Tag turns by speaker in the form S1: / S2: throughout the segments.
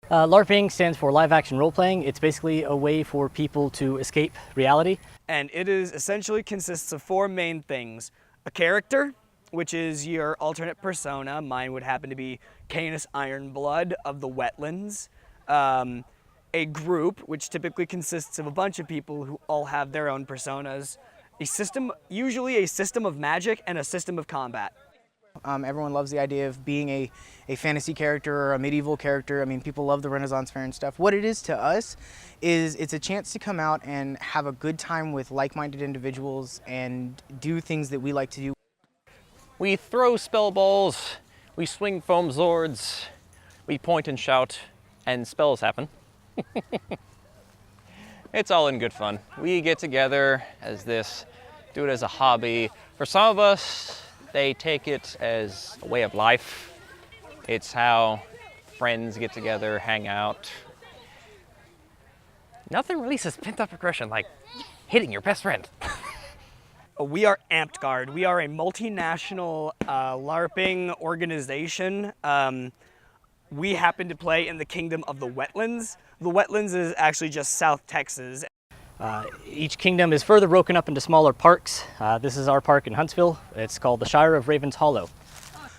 S1: LARPing stands for live action role playing. It's basically a way for people to escape reality.
S2: And it is essentially consists of four main things. A character, which is your alternate persona. Mine would happen to be Canis Ironblood of the Wetlands. A group, which typically consists of a bunch of people who all have their own personas. A system, usually a system of magic and a system of combat.
S3: Everyone loves the idea of being a fantasy character or a medieval character. I mean, people love the Renaissance Fair and stuff. What it is to us is it's a chance to come out and have a good time with like-minded individuals and do things that we like to do.
S4: We throw spell balls, we swing foam swords, we point and shout, and spells happen. It's all in good fun. We get together as this, do it as a hobby. For some of us, they take it as a way of life. It's how friends get together, hang out. Nothing releases pent-up aggression like hitting your best friend.
S2: We are Amtgard. We are a multinational LARPing organization. We happen to play in the Kingdom of the Wetlands. The Wetlands is actually just South Texas.
S1: Each kingdom is further broken up into smaller parks. This is our park in Huntsville. It's called the Shire of Hallow.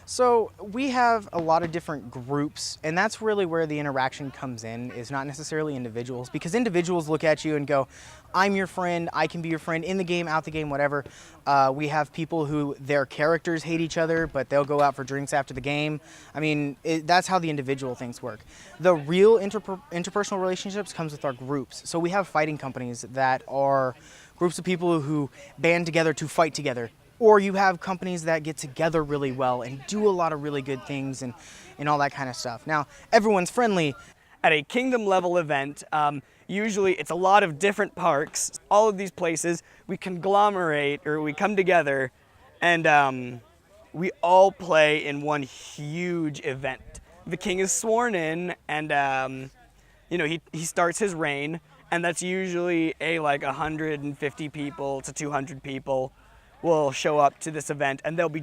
S3: So we have a lot of different groups, and that's really where the interaction comes in, is not necessarily individuals, because individuals look at you and go, I'm your friend, I can be your friend in the game, out the game, whatever. We have people who their characters hate each other, but they'll go out for drinks after the game. I mean, that's how the individual things work. The real interpersonal relationships comes with our groups. So we have fighting companies that are groups of people who band together to fight together. Or you have companies that get together really well and do a lot of really good things and all that kind of stuff. Now, everyone's friendly.
S2: At a kingdom level event, usually it's a lot of different parks. All of these places, we conglomerate or we come together and we all play in one huge event. The king is sworn in and you know, he starts his reign, and that's usually like 150 people to 200 people will show up to this event, and there'll be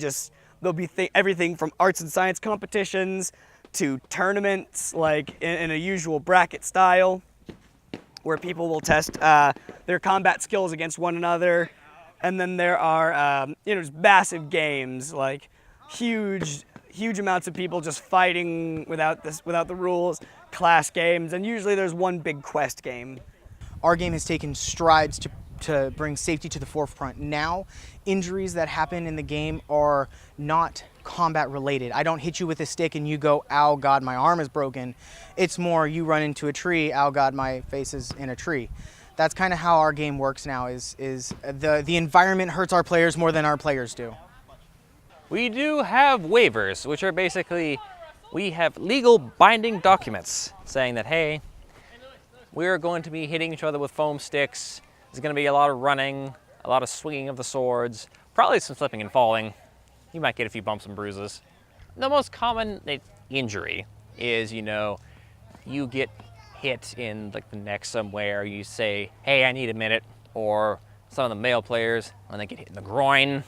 S2: everything from arts and science competitions to tournaments, like in a usual bracket style, where people will test their combat skills against one another. And then there are you know, just massive games, like huge amounts of people just fighting without the rules, class games, and usually there's one big quest game.
S3: Our game has taken strides to bring safety to the forefront. Now, injuries that happen in the game are not combat related. I don't hit you with a stick and you go, ow God, my arm is broken. It's more you run into a tree, ow God, my face is in a tree. That's kind of how our game works now, is the environment hurts our players more than our players do.
S4: We do have waivers, which are basically, we have legal binding documents saying that, hey, we're going to be hitting each other with foam sticks. There's going to be a lot of running, a lot of swinging of the swords, probably some slipping and falling. You might get a few bumps and bruises. The most common injury is, you know, you get hit in like the neck somewhere, you say, hey, I need a minute, or some of the male players, when they get hit in the groin,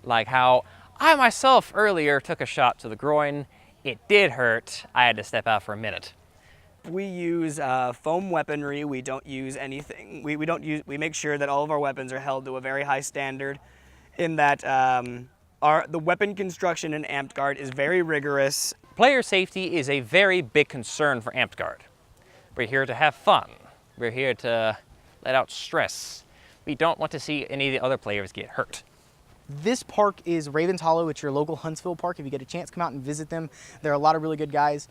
S4: like how I myself earlier took a shot to the groin. It did hurt. I had to step out for a minute.
S2: We use foam weaponry. We don't use anything. We make sure that all of our weapons are held to a very high standard, in that the weapon construction in Amtgard is very rigorous.
S4: Player safety is a very big concern for Amtgard. We're here to have fun. We're here to let out stress. We don't want to see any of the other players get hurt.
S3: This park is Hallow. It's your local Huntsville park. If you get a chance, come out and visit them. There are a lot of really good guys.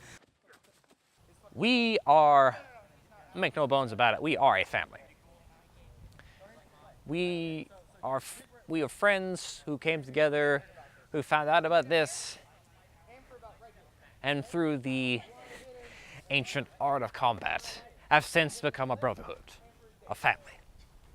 S4: We are, make no bones about it, we are a family. We are friends who came together, who found out about this, and through the ancient art of combat, have since become a brotherhood, a family.